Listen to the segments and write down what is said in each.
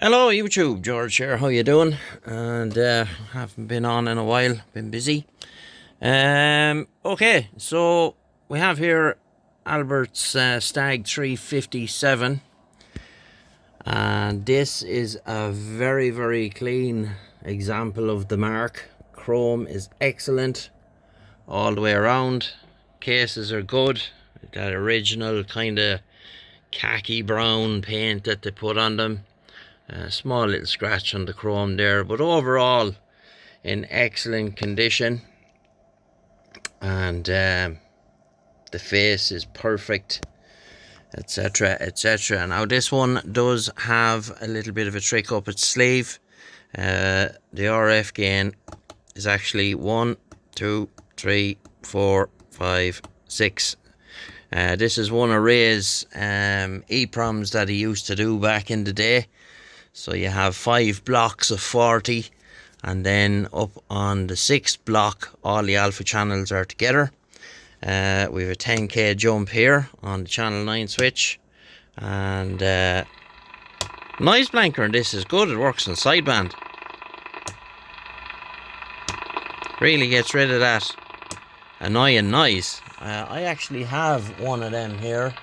Hello YouTube, George here, how you doing? And haven't been on in a while, been busy. Okay, so we have here Albert's STAG 357, and this is a very clean example of the mark. Chrome is excellent all the way around, cases are good, that original kind of khaki brown paint that they put on them. Small little scratch on the chrome there, but overall in excellent condition, and the face is perfect, etc, etc. Now this one does have a little bit of a trick up its sleeve. The RF gain is actually 1, 2, 3, 4, 5, 6. This is one of Ray's EPROMs that he used to do back in the day. So you have 5 blocks of 40, and then up on the 6th block all the alpha channels are together. We have a 10k jump here on the channel 9 switch, and noise blanker, and this is good, it works on sideband. Really gets rid of that annoying noise. I actually have one of them here.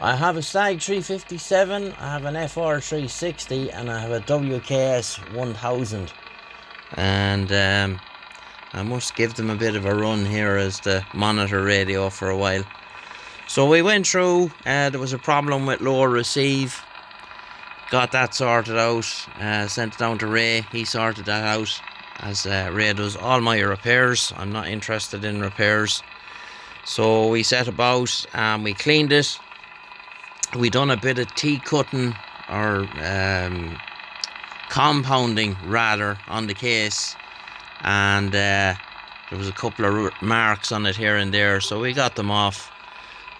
I have a STAG 357, I have an FR 360, and I have a WKS 1000. And I must give them a bit of a run here as the monitor radio for a while. So we went through, there was a problem with lower receive. Got that sorted out, sent it down to Ray, he sorted that out, as Ray does all my repairs. I'm not interested in repairs. So we set about and we cleaned it. We done a bit of T-cutting, or compounding rather, on the case, and there was a couple of marks on it here and there, so we got them off,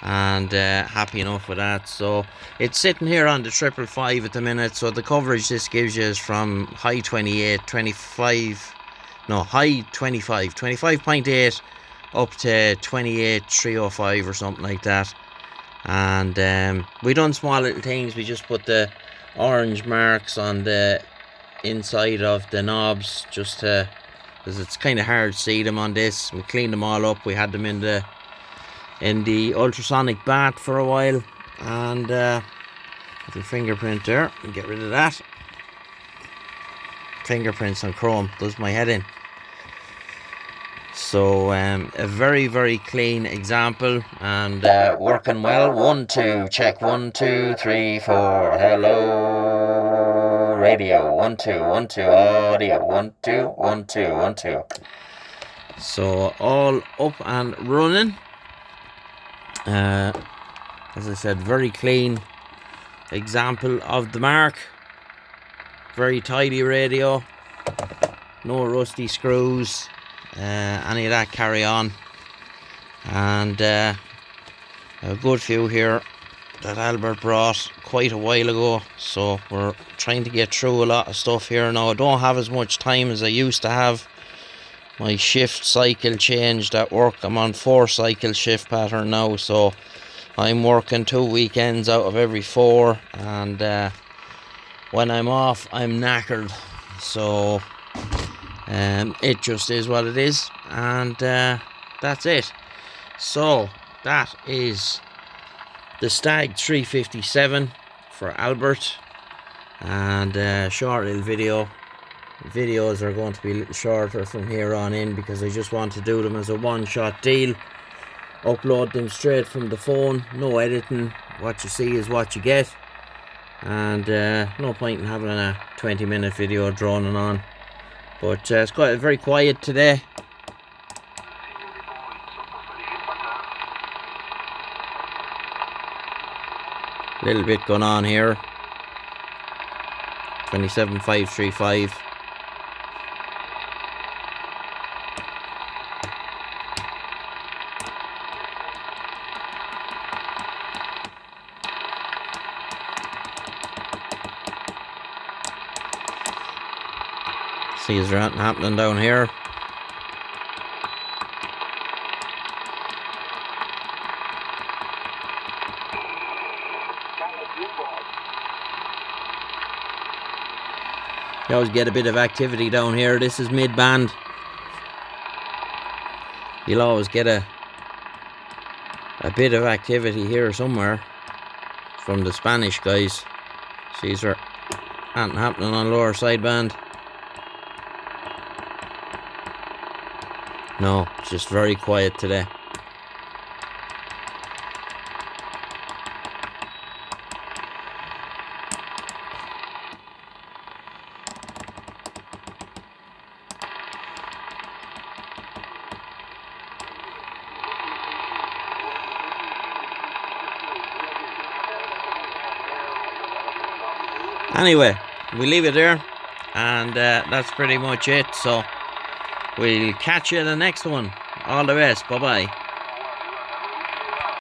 and happy enough with that. So it's sitting here on the 555 at the minute, so the coverage this gives you is from high 28, 25, no, high 25, 25.8 up to 28, 305 or something like that. And we done small little things. We just put the orange marks on the inside of the knobs, just to, because it's kind of hard to see them on this. We cleaned them all up. We had them in the ultrasonic bath for a while, and little fingerprint there, and get rid of that. Fingerprints on chrome does my head in. So a very clean example, and working well. 1 2 check, 1 2 3 4, hello radio, 1 2 1 2 audio, 1 2 1 2 1 2. So all up and running. As I said, very clean example of the mark. Very tidy radio, no rusty screws, any of that carry on, and a good few here that Albert brought quite a while ago, so we're trying to get through a lot of stuff here now. I don't have as much time as I used to have. My shift cycle changed at work. I'm on 4 cycle shift pattern now, so I'm working 2 weekends out of every 4, and when I'm off I'm knackered, so it just is what it is, and that's it. So that is the STAG 357 for Albert, and short little video. Videos are going to be a little shorter from here on in, because I just want to do them as a one-shot deal. Upload them straight from the phone, no editing. What you see is what you get, and no point in having a 20-minute video droning on. But it's quite very quiet today. A little bit going on here. 27535. See, is there anything happening down here? You always get a bit of activity down here. This is mid-band. You'll always get a bit of activity here somewhere from the Spanish guys. These are anything happening on lower sideband. No, it's just very quiet today. Anyway, we leave it there, and that's pretty much it. So we'll catch you in the next one. All the best. Bye bye.